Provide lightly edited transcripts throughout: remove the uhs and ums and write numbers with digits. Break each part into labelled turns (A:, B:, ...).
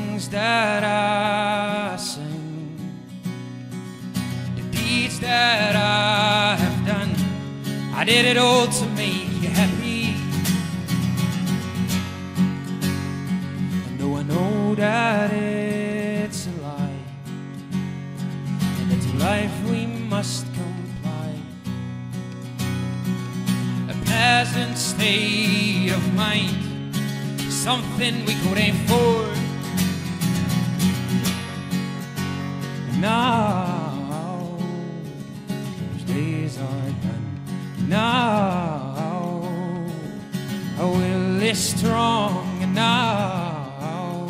A: songs that I sing, the deeds that I have done, I did it all to make you happy. And though I know that it's a lie, and that to life we must comply, a pleasant state of mind, something we could aim for. And now those days are done. Now our will is strong, and now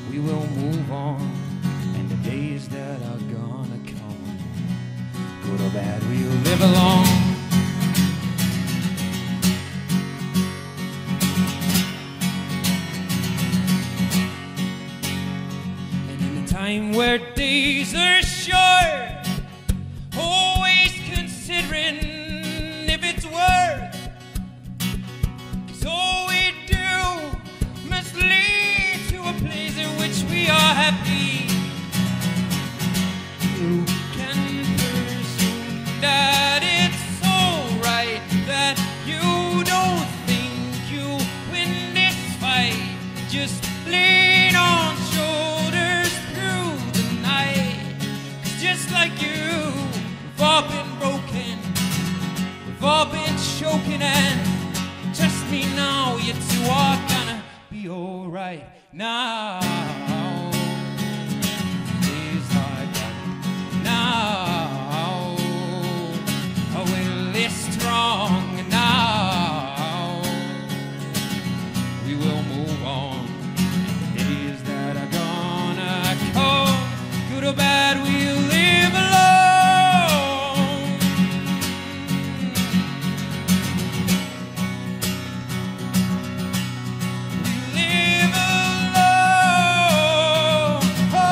A: we will move on. And the days that are gonna come, good or bad, we'll live along. Time where days are short, always considering if it's worth, 'cause all we do must lead to a place in which we are happy. You can presume that it's alright, that you don't think you win this fight. Just lean on shoulders through the night. 'Cause just like you, we've all been broken, we've all been choking, and trust me now, you two are gonna be alright. Now days are done. Now our will is strong, and now we will move on. Days that are gonna come, good or bad, we'll live alone. We'll live alone. Oh.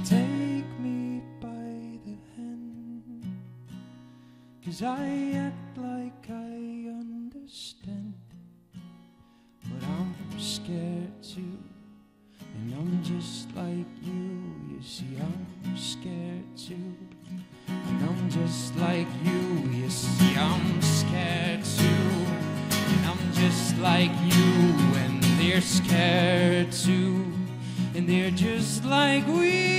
A: Take me by the hand, 'cause I act like I understand, but I'm scared too, and I'm just like you. You see, I'm scared too, and I'm just like you. You see, I'm scared too, and I'm just like you. And they're scared too, and they're just like we.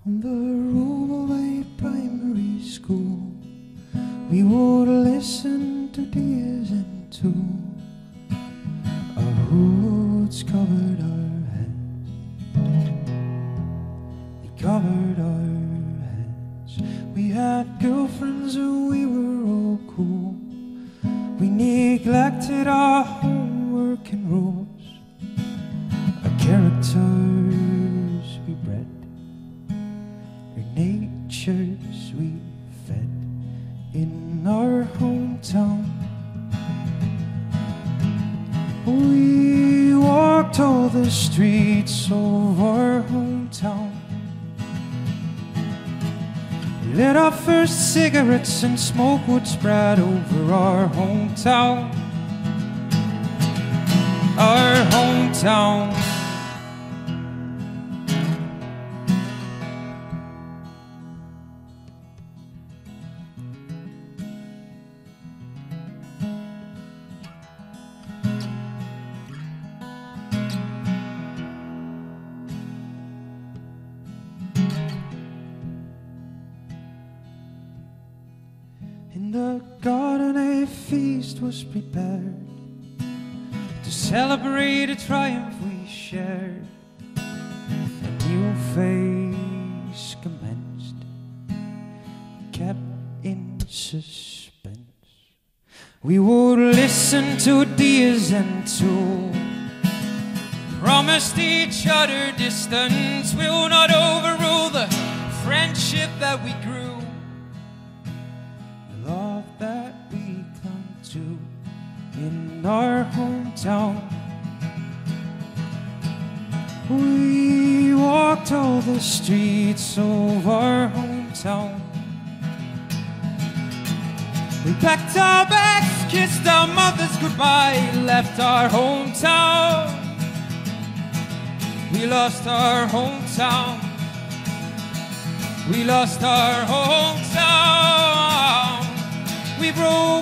A: On the Rubleway Primary School, we would listen to Diaz and Tool. Our hoods covered our heads, they covered our heads. We had girlfriends and we were all cool. We neglected our homework and rules, our characters we bred, natures we fed in our hometown. We walked all the streets of our hometown. We lit our first cigarettes and smoke would spread over our hometown. Our hometown. In the garden a feast was prepared to celebrate a triumph we shared. A new phase commenced, kept in suspense. We would listen to Diaz and Tool, promised each other distance will not overrule the friendship that we grew, the love that we clung to in our hometown. We walked all the streets of our hometown. We packed our bags, kissed our mothers goodbye, left our hometown. We lost our hometown. We lost our hometown. We broke